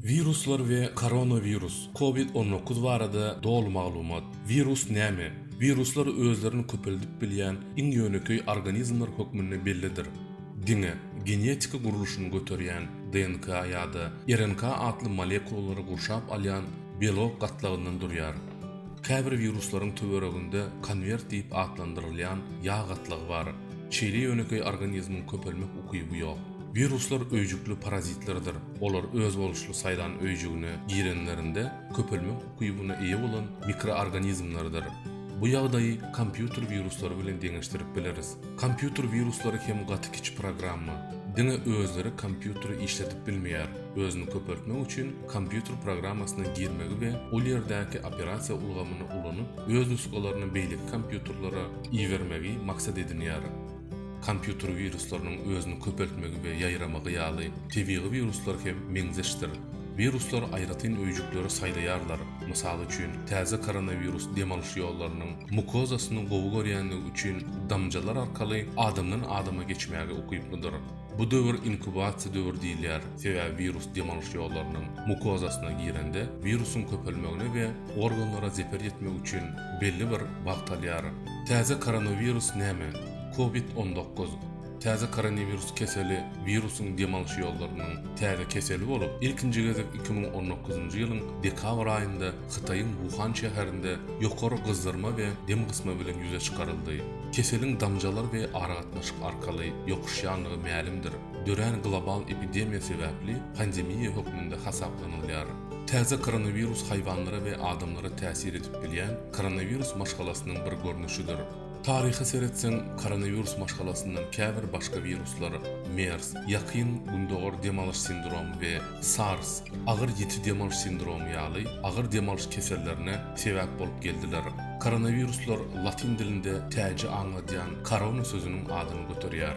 Viruslar ve koronavirus, COVID-19 barada dolu maglumat. Virus näme? Viruslar özlerini köpeldip bilýän iň ýöneköy organizmler hökmünde bellidir. Diňe, genetika guruluşyny göterýän DNK ýa-da RNK adly molekulary gurşap alýan biolog gatlagyndan durýar. Käbir viruslaryň töwereginde konvert diýip adlandyrylýan ýa gatlagy bar. Şeýle ýöneköy organizmiň köpelmek ukyby ýok. Viruslar öýjükli parazitlerdir. Olar öz boluşly saýlan öýjügini girenlerinde köpelmek ukybyna eýe bolan mikroorganizmlerdir. Bu ýagdaýy kompýuter viruslary bilen deňeşdirip bileriz. Kompýuter viruslary hem gaty kiç programma. Diňe özleri kompýuteri işletip bilmeýär. Özüni köpeltmek üçin kompýuter programmasyna girmegi we ol ýerdäki operasiýa ulgamyny ulanyp öz nuskalaryny beýlik kompýuterlere iýermegi maksat edinýär. Kompýuter viruslarynyň özüni köpeltmegi we ýaýramagy ýaly tebiği viruslar hem meňzeşdir. Viruslar aýratyn öýjükleri saýlaýarlar. Mysaly üçin, täze koronavirus demalyş ýollarynyň mukozasyny gowy görýänligi üçin damjalar arkaly adamdan adama geçmäge ukyplydyr. Bu döwür inkubasiýa döwür diýilýär. Sebäbi virus demalyş ýollarynyň mukozasyna girende virusyň köpelmegine we organlara zeper ýetmek üçin belli bir wagt alýar. Täze koronavirus näme? COVID-19 täze koronavirus keseli virusyň demalyş ýollarynyň täze keseli bolup, ilkinji gezek 2019-njy ýylyň dekabr aýynda Hytaýyň Wuhan şäherinde ýokary gyzdyrma we dem gysma bilen ýüze çykaryldy. Keseliň damjalar we aragatnaşyk arkaly ýokuşýanlygy mälimdir. Dören global epidemiýa sebäpli pandemiýa hökmünde hasaplanylýar. Täze koronavirus haýwanlara we adamlara täsir edip bilýän koronavirus maşgalasynyň bir görnüşidir. Tarihi seretsen koronavirus maşgalasından käbir başka viruslar MERS, ýakyn gündogor demalyş sindromu we SARS, agyr ýeti demalyş sindromu ýaly agyr demalyş kesellerine sebäp bolup geldiler. Koronaviruslar latin dilinde täze aňladýan korona sözüniň adyny göterýär.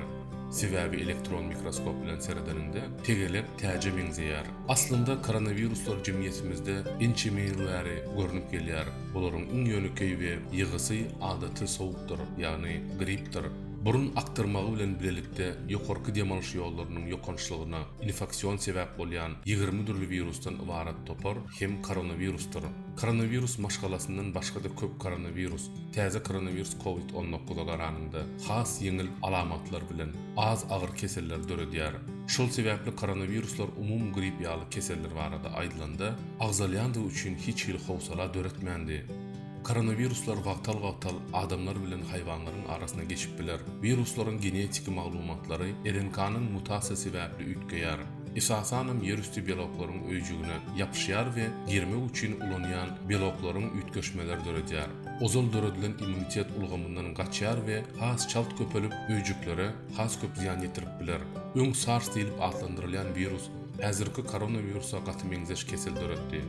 Sebäbi elektron mikroskop bilen seredeninde tegelep täze meňzeýär. Aslında koronaviruslar jemgyýetimizde ençemeýleri görünüp gelýär. Bolaryň iň ýöneköy we ýygysy adaty sowukdur, ýagny gripdir. Burun aktırmagy bilen bilelikde ýokarky demalyş ýollarynyň ýokançlygyna infeksiýon sebäp bolýan 20 türlü virusdan ibarat topar hem koronavirusdur. Koronavirus maşgalasyndan başga da köp koronavirus, täze koronavirus COVID-19 garanynda has ýeňil alamatlar bilen az agyr keseller döredýär. Şol sebäpli koronaviruslar umum grip ýaly keseller barada aýdylanda agzalýandygy üçin hiç hil howsala döretmändi. Koronaviruslar wagtal adamlar bilen haýwanlaryň arasyna geçip biler. Viruslaryň genetik maglumatlary RNK-nyň mutasiýa sebäpli ütgeýär. Esasanam ýerüstü biologlaryň öýjügine ýapyşýar we girmek üçin ulanýan biologlaryň ütgeşmeler döredýär. Ozal döredilen immunitet ulgamyndan gaçýar we has çalt köpelip öýjüklere has köp ziýan ýetirip biler. Öň SARS diýilip adlandyrylýan virus häzirki koronavirusa gaty meňzeş kesel döretdi.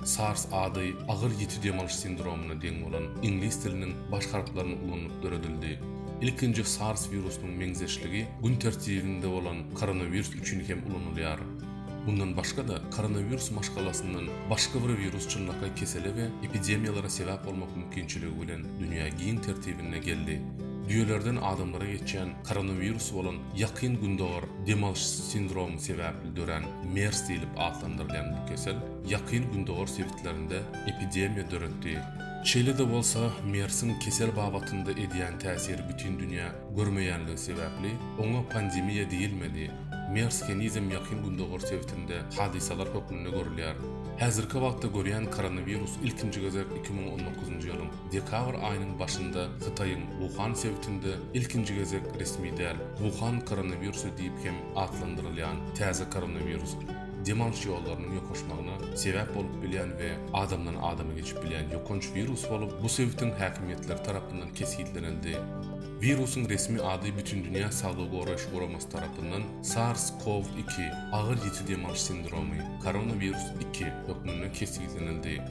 SARS ady agyr ýeti demalyş sindromuna deň bolan ingliz diliniň baş harflaryny ulanyp döredildi. İlkinji SARS virusynyň meňzeşligi gün tertibinde bolan koronavirus üçin hem ulanylýar. Bundan başga da koronavirus maşgalasyndan başga bir virus çynlaka kesele we epidemiýalara sebäp bolmak mümkinçiligi bilen dünýä giň tertibine geldi. Düýelerden adamlara geçen koronavirus bolan ýakyn gündogor demalyş sindromu sebäpli dören MERS diýilip adlandyrylýan bu kesel ýakyn gündogor sebitlerinde epidemiýa döretdi. Şeýle de bolsa MERS'iň kesel babatynda edýän täsiri bütün dünýä görmeýänligi sebäpli oňa pandemiýa diýilmedi. MERS kenizm ýakyn gündogor sebitinde hadisalar hökmünde görülýär. Häzirki wagtda görýän koronavirus ilkinji gezek 2019-njy ýylyň dekabr aýynyň başynda Hytaýyň Wuhan sebitinde ilkinji gezek resmi däl Wuhan koronavirusy diýip hem adlandyrylýan täze koronavirus demalyş ýollarynyň ýokaşmagyna sebäp bolup bilýän we adamdan adama geçip bilýän ýokanç virus bolup bu sebitiň häkimiýetleri tarapyndan kesgitlenildi. Virusyň resmi ady bütün dünýä saglyk goraýyş guramasy tarapyndan SARS-CoV-2 agyr ýeti demalyş sindromu koronavirus 2 hökmünde kesgitlenildi.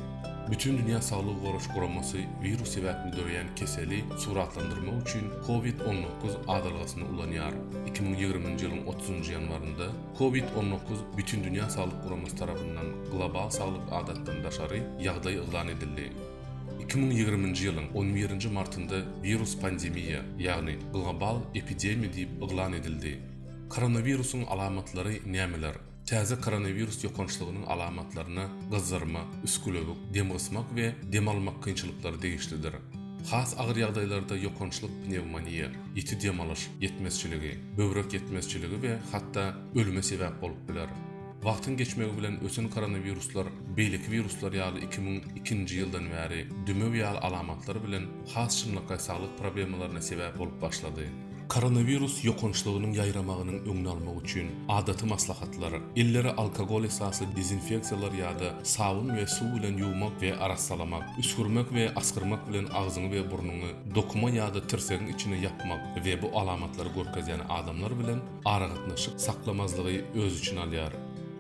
Bütün dünýä saglyk goraýyş guramasy virus sebäpli döreýän keseli suratlandyrmak üçin COVID-19 adalgasyny ulanýar. 2020-nji ýylyň 30-njy ýanwarynda COVID-19 bütün dünýä saglyk guramasy tarapyndan global saglyk adatdan daşary ýagdaý elan edildi. 2020-nji ýylyň 11-nji martynda virus pandemiýa, ýagny global epidemiýa diýip elan edildi. Koronavirusyň alamatlary nämeler? Täze koronavirus ýokançlygynyň alamatlaryna gyzarma, üskülewik, dem gysmak we dem almak kynçylyklary degişlidir. Has agyr ýagdaýlarda ýokançlyk pneumoniýa, ýiti dem alyş ýetmezçiligi, böwrek ýetmezçiligi we hatda ölüme sebäp bolup biler. Wagtyň geçmegi bilen ösen koronaviruslar, beýleki viruslar ýaly 2002-nji ýyldan bäri dümew ýaly alamatlary bilen has çynlykka saglyk problemalaryna sebäp bolup başlady. Koronavirus ýokançlygynyň ýaýramagynyň öňüni almak üçin adaty maslahatlary, illeri alkogol esasy dezinfeksiýalar ýa-da sabun we suw bilen ýuwmak we arassalamak, üskürmek we askyrmak bilen agzyňy we burnuňy dokuma ýa-da tirsegiň içine ýapmak we bu alamatlary görkezýän adamlar bilen aragatnaşyk saklamazlygy öz üçin alýar.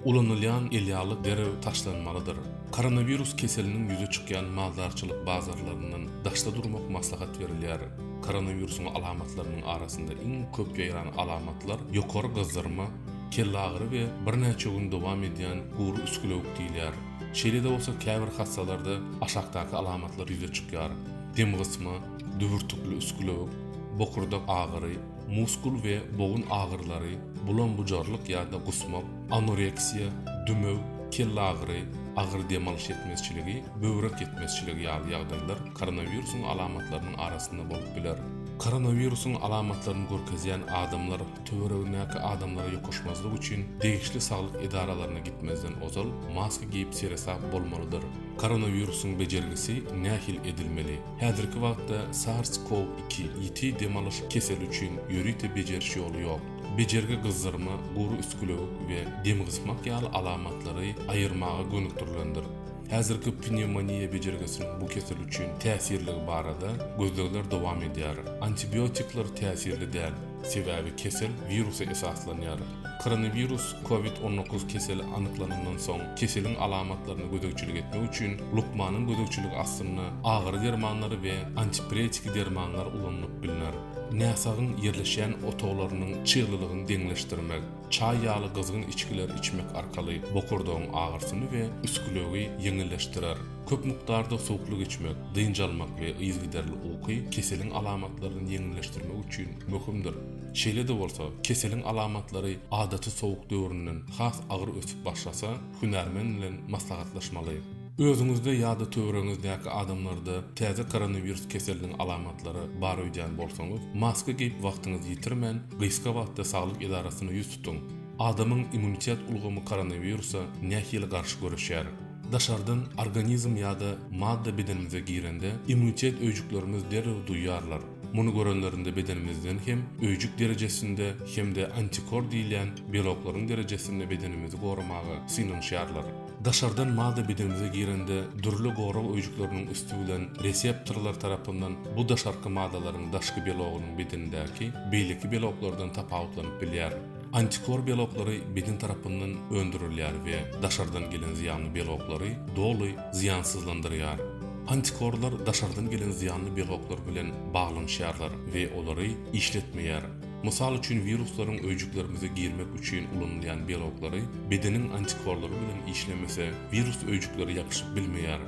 Ulanylýan elýalyk derew taşlanmalydyr. Koronavirus keseliniň ýüze çykýan maldarçylyk bazarlarynyň daşda durmak maslahat berilýär. Koronavirusyň alamatlarynyň arasynda iň köp ýaýran alamatlar ýokary gyzarma, kelle agyry we bir näçe gün dowam edýän guru üskülewik diýilýär. Şeýle-de bolsa käbir hassalarda aşakdaky alamatlar ýüze çykýar. Dem gysma, düwürtükli üskülewik, bokurdak agyry, muskul we bogun agyrlary, bulan bujarlyk ýa-da gusmak, anoreksiya, dümew, kelle agyry, agyr dem alyş ýetmezçiligi, böwrek ýetmezçiligi ýaly ýagdaýlar koronavirusyň alamatlarynyň arasynda bolup biler. Koronavirusyň alamatlaryny görkezýän adamlar töweregindäki adamlara ýokaşmazlyk üçin degişli saglyk edaralaryna gitmezden ozal maska giyip seresap bolmalydyr. Koronavirusyň bejergisi nähil edilmeli. Häzirki wagtda SARS-CoV-2 ýiti dem alyş keseli üçin ýörite bejeriş ýoly ýok. Bejerge gyzarma, guru üskülewik we dem gysmak ýaly alamatlary aýyrmagy gönükdirilendir. Häzirki pneumoniýa bejergesiniň bu kesel üçin täsirligi barada gözlegler dowam edýär. Antibiotikler täsirli däl, sebäbi kesel virusa esaslanýar. Koronavirus COVID-19 keseli anyklanandan soň keseliň alamatlaryny gödekçilik etmek üçin lukmanyň gödekçilik astyna agyr dermanlary we antipiretik dermanlar ulanyp bilinýär. Näsagyň yerleşen otoglarynyň çyglylygyny deňleşdirmek, çay ýaly gyzgyn içkiler içmek arkaly bokurdagyň agyrsyny we üskülegi ýeňilleşdirer. Köp mukdarda sowukluk içmek, dynjalmak we ýyzgiderli uky keseliň alamatlaryny ýeňilleşdirmek üçin möhümdir. Şeýle-de bolsa, keseliň alamatlary adaty sowuk döwründen has agyr ösüp başlasa, hünärmen bilen maslahatlaşmaly. Özüňizde ýa-da töwereňizdäki adamlarda täze koronavirus keseliniň alamatlary bar öýdän bolsaňyz, maska giyip wagtyňyzy ýitirmän, gyska wagtda saglyk edarasyna ýüz tutuň. Adamyň immunitet ulgamy koronavirusa nähili garşy görüşýär. Daşardan organizm ýa-da madda bedenimize girende immunitet öýjüklerimiz derew duýýarlar. Muny görenlerinde bedenimizden hem öýjük derejesinde hem de antikor diýilen bioloklaryň derejesinde bedenimizi goramagy synanyşýarlar. Daşardan madda bedenimize girende dürli gorag öýjükleriniň üstü bilen reseptorlar tarapyndan bu daşarky maddalaryň daşky biologynyň bedenindäki beýleki biologlardan tapawutlanyp bilýär. Antikor biologlary beden tarapyndan öndürilýär we daşardan gelen ziyanly biologlary doly ziyansızlandyrýar. Antikorlar daşardan gelen ziyanly biologlar bilen baglanýarlar we olary işletmeýär. Mysal üçin viruslaryň öýjüklerimize girmek üçin ulanylýan biologlary bedeniň antikorlary bilen işlemese virus öýjükleri ýapyşyp bilmeýär.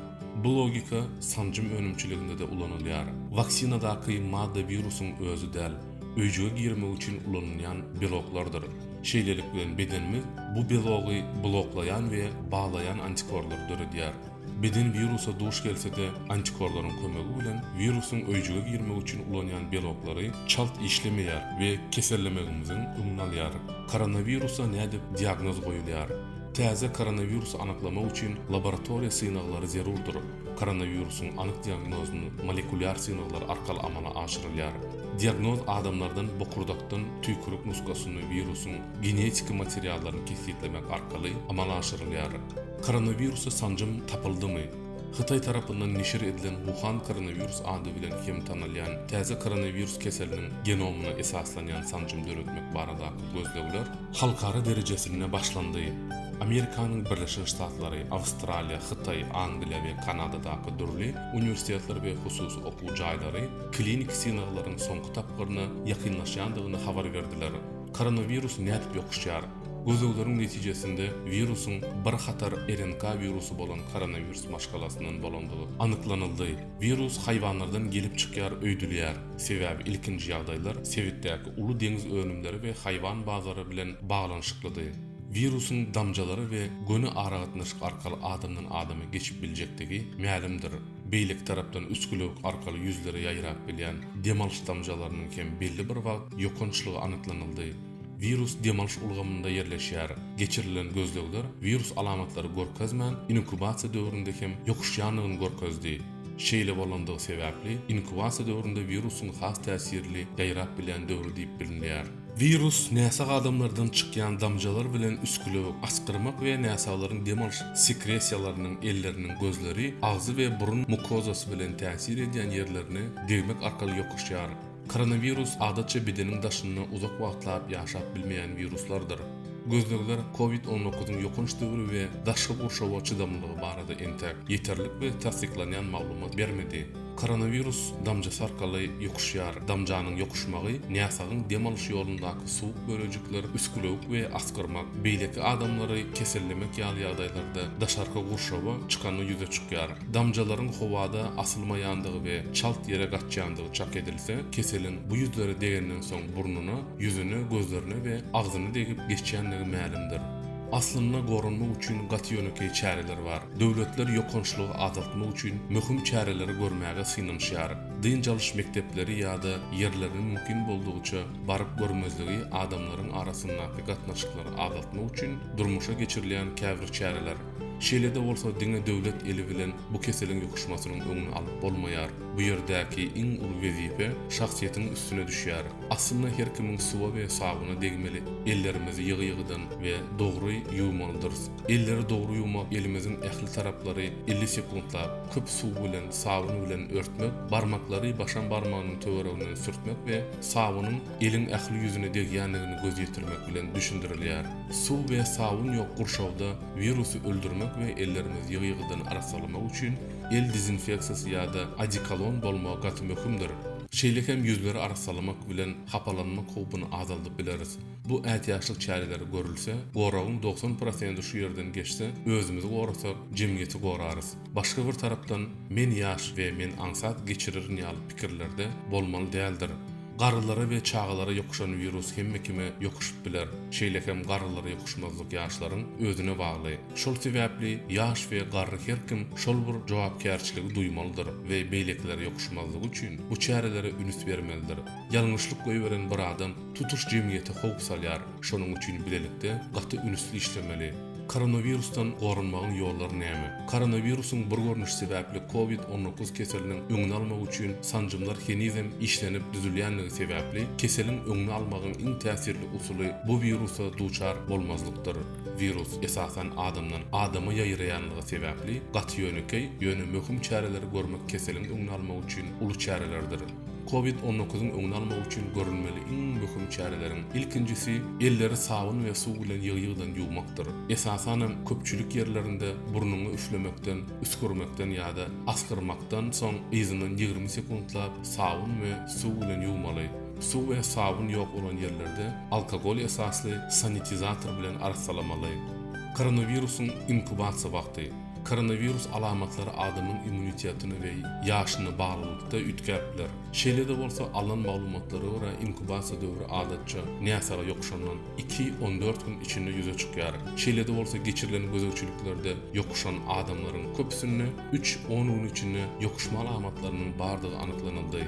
Bu logika sanjym önümçiliginde de ulanylýar. Vaksinadaky madda virusyň özü däl, öýjüge girmek üçin ulanylýan biologlardyr. Şeýlelik bilen bedenimiz bu biology bloklayan we baglayan antikorlar döredýär. Beden virusa duş gelse-de antikorlaryň kömegi bilen virusyň öýjüge girmek üçin ulanýan biologlary çalt işlemeýär we kesellemegimiziň öňüni alýar. Koronavirusa nädip diagnoz goýulýar? Täze koronavirus anyklamak üçin laboratoriýa synaglary zerurdyr. Koronavirusyň anyk diagnozuny molekulyar synaglar arkaly amala aşyrylýar. Diagnoz adamlardan bokurdakdan tüýkürük nuskasyny virusyň genetik materiallaryny kesitlemek arkaly amala aşyrylýar. Koronavirusa sanjym tapyldymy? Xitay tarapyndan neşir edilen Wuhan koronavirus ady bilen hem tanylýan täze koronavirus keseliniň genomuna esaslanýan sanjym döretmek baradaky gözlegler halkara derejesinde başlandy. Amerikanyň Birleşik Ştatlary, Awstraliýa, Xitay, Angliýa we Kanadadaky dürli uniwersitetler we hususy okuw jaýlary klinik synaglaryň soňky tapgyryna ýakynlaşýandygyny habar berdiler. Koronavirus nädip ýokuşýar? Gözlegleriň netijesinde virusyň bir hatar RNK virusu bolan koronavirus maşgalasynyň bolandygy anyklanyldy. Virus haýwanlardan gelip çykýar, öýdülýär. Sebäbi ilkinji ýagdaýlar Sewitdäki uly deňiz önümleri we haýwan bazary bilen baglanyşyklydy. virusun damjalary we göni aragatnaşyk arkaly adamdan adama geçip biljekdigi ma'lumdyr. Beýlik tarapdan üskülük arkaly yüzleri ýaýrap bilýän demalş damjalarynyň hem belli bir wagt ýokançlygy anyklanyldy. Virus demalş ulgamynda yerleşýär. Geçirilen gözlegler virus alamatlary görkezmän inkubasiýa döwründe hem ýokuşýanlygyny görkezdi. Şeýle bolandygy sebäpli inkubasiýa döwründe virusun has täsirli ýaýrap bilýän döwrü diýip bilinýär. Virus näsa adamlardan çykýan damjalar bilen üskülük, askırmak we näsalaryň demalş sekresiýalarynyň elleriniň gözleri, agzy we burun mukozasy bilen täsir edýän ýerlerini degmek arkaly ýokuşýar. Koronavirus adatça bedeniň daşyny uzak wagtlap ýaşap bilmeýän viruslardyr. Gözlegler COVID-19'un ýokunç döwrü we daşky gurşawa çydamlygy barada entek, ýeterlik we tasdiklanýan maglumat bermedi. Koronavirus damjasy arkaly ýokuşýar. Damjanyň ýokuşmagy näsagyň demalş ýolundaky suwuk bölejikler, üskülük we askırmak, beýleki adamlary kesellemek ýaly ýagdaýlarda daşarky gurşawa çykany ýüze çykýar. Damjalaryň howada asylmaýandygy we çalt ýere gatýandygy çak edilse, keselin bu ýüzleri degenden soň burnuny, ýüzüni, gözlerini we agzyny degip geçýändigi ma'lumdyr. Aslında gorunmak üçin gaty ýönekej çäreler bar. Döwletler ýokançlygy azaltmak üçin möhüm çäreleri görmäge synanýar. Dynjalış mektepleri ýa-da ýerleriniň mümkin boldugyça baryp görmezligi adamlaryň arasyndaky gatnaşyklary azaltmak üçin durmuşa geçirilýän käbir çäreler. Şeýle-de bolsa diňe döwlet eli bilen bu keseliň ýokuşmasynyň öňüni alyp bolmaýar. Bu ýerdäki iň uly wezipe şahsiýetiniň üstüne düşýär. Aslynda her kimiň suwa we sabuny degmeli. Ellerimizi ýygy-ýygydan we dogry ýuwmalydyr. Elleri dogry ýuwmak elimiziň ähli taraplary 50 sekundlap köp suw bilen, sabun bilen örtmek, barmaklary başan barmagynyň töweregine sürtmek we sabunyň eliň ähli ýüzüne degýänligini göz ýetirmek bilen düşündirilýär. Suw we sabun ýok gurşawda virusy öldürmek ve ellerimiz ýygy-ýygydan arasalamak üçin el dezinfeksiýasy ýa-da adikolon bolmagy gaty möhümdir. Şeýlekem ýüzleri arasalamak bilen hapalanmak howpuny azaldyp bileriz. Bu ätýaşlyk çäreleri görülse, goragyň 90% şu ýerden geçse, özümizi gorasak, jemgyýeti gorarys. Başga bir tarapdan men ýaş we men aňsat geçirirni ýaly pikirlerde bolmaly däldir. Garrylara we çağalara ýokuşan virus hemme kime ýokuşup biler. Şeýlekem garrylara ýokuşmazlyk ýaşlaryň özüne bagly. Şol sebäpli ýaş we garry her kim şol bir jogapkärçiligi duýmalydyr we beýlekler ýokuşmazlygy üçin bu çärelere ünüs bermelidir. Ýalňyşlyk goýberen bir adam tutuş jemgyýeti howp salýar. Şonuň üçin bilelikde gaty ünüsli işlemeli. Koronavirusdan gorunmagyň ýollary näme? Koronavirusyň bir görnüş sebäpli COVID-19 keseliniň öňüni almak üçin sanjymlar henizem işlenip düzülýänligi sebäpli keselin öňüni almagyň iň täsirli usuly bu virusa duçar bolmazlykdyr. Virus esasan adamdan adama ýaýraýanlygy sebäpli gaty ýönekej, ýöne möhüm çäreleri görmek keselin öňüni almak üçin uly çärelerdir. COVID-19'un öňüni almak üçin görülmeli iň möhüm çäreleriň ilkinjisi elleri sabun we suw bilen ýygy-ýygydan ýuwmakdyr. Esasan köpçülik ýerlerinde burnuny üflemekden, üskürmekden ýa-da askyrmakdan soň izinden 20 sekundlap sabun we suw bilen ýuwmaly. Suw we sabun ýok bolan ýerlerde alkogol esasly sanitizator bilen arsalamaly. Koronavirusyň inkubasiýa wagty. Koronavirus alamatlary adamyň immunitetini we ýaşyny baglykda ütkärler. Şeýle-de bolsa alan maglumatlara görä inkubasiýa döwrü adatça näsara ýokuşandan 2-14 gün içinde ýüze çykýar. Şeýle-de bolsa geçirilen gözegçiliklerde ýokuşan adamlaryň köpüsini 3-10 gün içinde ýokuşma alamatlarynyň bardygy anyklanyldy.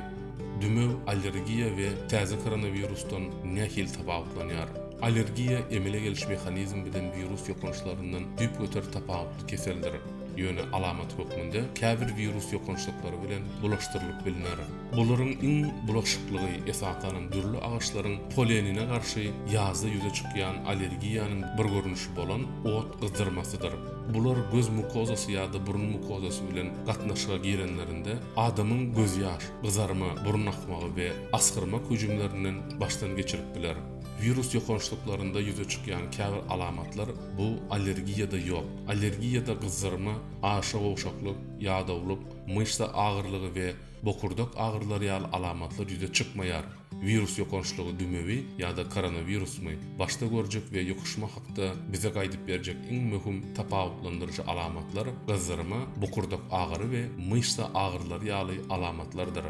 Dümöw, allergiýa we täze koronavirusdan nähil tabawutlanýar. Allergiya emele geliş mehanizm bilen virus ýokunçlaryndan düp öter tapawutly keseldir. Ýöne alamat hökmünde käbir virus ýokunçlyklary bilen bulaşdyrylyp bilinär. Bularyň iň bulaşyklygy esasan dürli agaçlaryň polenine garşy ýazda ýüze çykýan allergiýanyň bir görnüşi bolan ot gyzdyrmasydyr. Bular göz mukozasy ýa-da burun mukozasy bilen gatnaşyga girenlerinde adamyň göz ýaş, gyzarma, burun akmagy we askyrmak hüjümlerinden başdan geçirip biler. Virus ýokunçlyklarynda ýüze çykýan käbir alamatlar bu allergiýada ýok. Allergiýada gyzarma, aşyk owşaklyk, ýadawlyk, myşda agyrlygy we bokurdak agyrlary ýaly alamatlar ýüze çykmaýar. Virus ýokunçlygy dümewi ýa-da koronavirusmy başda görjek we ýokuşma hakda bize gaýdyp berjek iň möhüm tapawutlandyrjy alamatlar gyzarma, bokurdak agyry we myşda agyrlary ýaly alamatlardyr.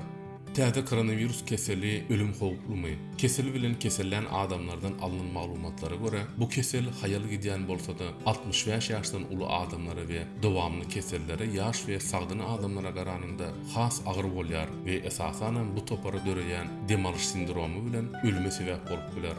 Täze koronavirus keseli ölüm howplumy? Keseli bilen kesellen adamlardan alınan maglumatlara göre bu kesel hayal gidýän bolsa-da 65 ýaşdan uly adamlara we dowamly kesellere ýaş we sagdyny adamlara garanynda has agyr bolýar we esasanem bu topara döreýän demalyş sindromy bilen ölüme sebäp bolup geler.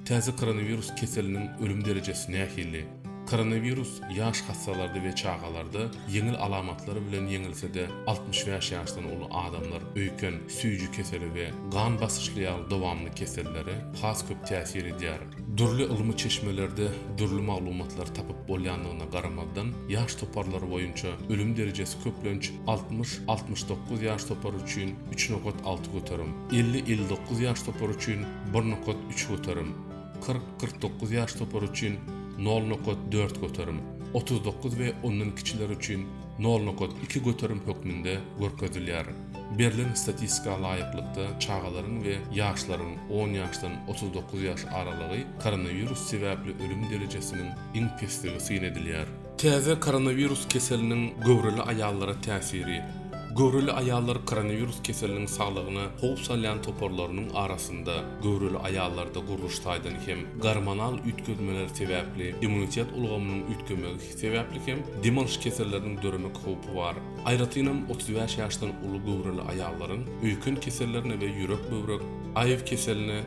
Täze koronavirus keseliniň ölüm derejesini nähili? Koronavirus yaş hastalarda ve çağalarda yengil alamatları bilen yengilse-de 65 ýaşdan uly adamlar öýken süýjü keseli we gan basışlyan dowamly kesellere has köp täsir edýär. Durly ylmy çeşmelerde durly maglumatlar tapyp bolýanlygyna garamadan yaş toparlary boýunça ölüm derecesi köplenç 60-69 yaş topar üçin 3.6 göterim, 50-59 yaş topar üçin 1.3 göterim, 40-49 yaş topar üçin 0.4 göterim, 39 we ondan kiçiler üçin 0.2 göterim hökmünde görkezilýär. Berlin statistika laýyklykda çağalaryň we ýaşlaryň 10 ýaşdan 39 ýaş aralygy koronavirus sebäpli ölüm derejesiniň iň pestigi syn edilýär. Täze koronavirus keseliniň göwreli aýallara täsiri. Göwreli aýallar koronavirus keseliniň saglygyna howp salýan toparlarynyň arasynda göwreli aýallarda guruluşdaýdan hem gormonal üýtgözmeler sebäpli immunitet ulgamynyň üýtgemegi sebäpli hem demalyş keselleriniň döremek howpy bar. Aýratynam 35 ýaşdan uly göwreli aýallaryň öýkün kesellerine we ýürek böwrek aýyw keseline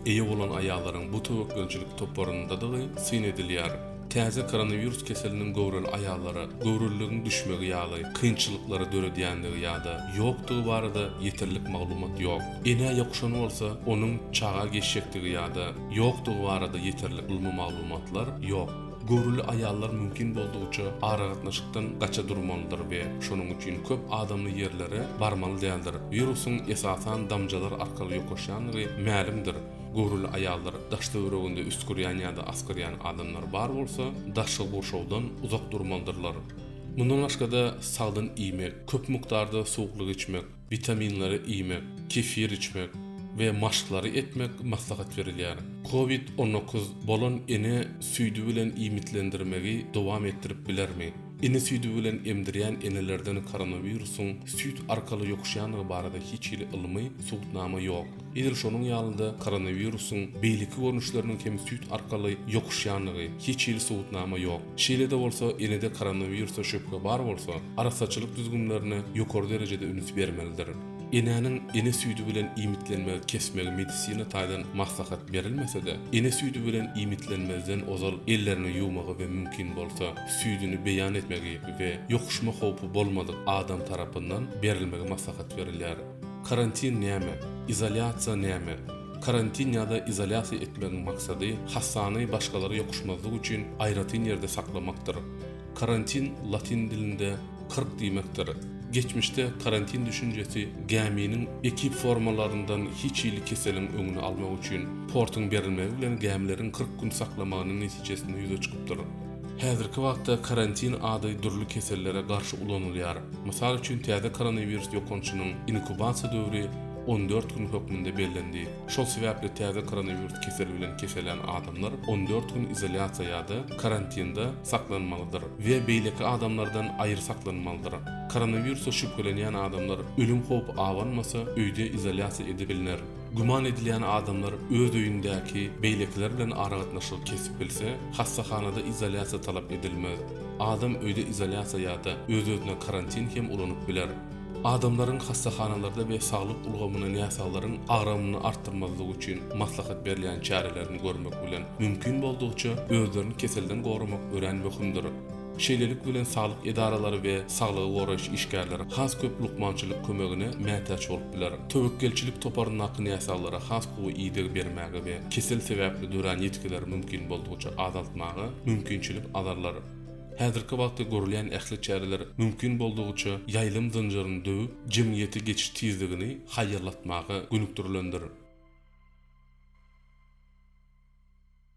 eýe bolan aýallaryň bu towakkalçylyk toparynda da syn edilýär. Täze koronavirus keseliniň göwreli aýallary göwreliligiň düşmegi ýaly kynçylyklara döredýändigi ýa-da ýokdugy barada ýeterlik maglumat ýok. Ene ýokşany bolsa, onuň çağa geçýäktigi ýa-da ýokdugy barada ýeterlik ylmy maglumatlar ýok. Göwreli aýallar mümkin boldugyça aragatnaşykdan gaça durmalydyr we şonuň üçin köp adamly ýerlere barmaly däldir. Virusyň esasan damjalar arkaly ýokaşanlygy ma'lumdyr. Göwreli aýallar daşda öreginde üskürýän ýa-da askyrýan adamlar bar bolsa, daşy goşawdan uzak durmalydyrlar. Mundan başga-da sagdyn iýmek, köp mukdarda sowukluk içmek, vitaminleri iýmek, kefir içmek we maşklary etmek maslahat berilýär. Covid-19 bolan ene süýdü bilen iýmitlendirmegi dowam etdirip bilermi? Ene süýdü bilen emdirýän enelerden koronavirusyň süýt arkaly ýokuşýanlygy barada hiç ýyly ylmy suwtnama ýok. Edil şonuň ýalynda koronavirusyň beýleki görnüşleriniň hem süýt arkaly ýokuşýanlygy hiç ýyly suwtnama ýok. Şeýle-de bolsa, enede koronavirusa şüphe bar bolsa, arasaçylyk düzgünlerine ýokary derejede üns bermelidir. Enenin ene süýdü bilen iýmitlenmegi kesmegi medisina taýdan maslahat berilmese-de, ene süýdü bilen iýmitlenmezden ozal ellerini ýuwmagy we mümkin bolsa süýdüni beýan etmegi we ýokuşma howpy bolmadyk adam tarapyndan berilmegi maslahat berilýär. Karantin näme? Izolasiýa näme? Karantin ýa-da izolasiýa etmegiň maksady hassany başgalary ýokuşmazlyk üçin aýratyn ýerde saklamakdyr. Karantin latin dilinde 40 diýmekdir. Geçmişte karantin düşüncesi gäminiň ekip formalarından hiç ýyly keselin öňüne almak üçin portyň berilmegi bilen gämlerin 40 gün saklamagynyň netijesinde ýüze çykypdyr. Häzirki wagtda karantin ady durly kesellere garşy ulanylýar. Mysal üçin täze koronavirus ýokançynyň inkubasiýa döwri 14 gün hökmünde bellendi. Şol sebäpli täze koronavirus keseli bilen keselen adamlar 14 gün izolasiýada, karantinda saklanmalydyr we beýleki adamlardan aýry saklanmalydyr. Koronavirusga şüphelenýän adamlar ölüm howpy awanmasa öýde izolasiýa edibilner. Guman edilýän adamlar öz öýündäki beýlekler bilen aragatnaşyk kesip bilse, hastahanada izolasiýa talap edilmez. Adam öýde izolasiýa ýa-da öz-özüne karantin hem ulanyp biler. Adamların hastahanalarda ve sağlık ulgamynyň ýasalaryň aramyny artdyrmazlygy üçin maslahat berilýän çärelerini görmek bilen mümkin boldugyça özlerini keselden gorumak ören möhümdir. Şeýlelik bilen sağlık edaralary we saglygy goraýyş işgärleri has köp lukmançylyk kömegine mätäç bolup biler. Tövekkelçilik toparynyň akyn ýasalara has gowy iýdeg bermäge we kesel sebäpli dören ýetkiler mümkin boldugyça azaltmagy mümkinçilik adarlar. Häzirki wagtda görülen ähli çäreler mümkin boldugyça ýaýlym zynjyryny döwüp, jemgyýeti geçiş tizligini haýyrlatmagy günükdirilendir.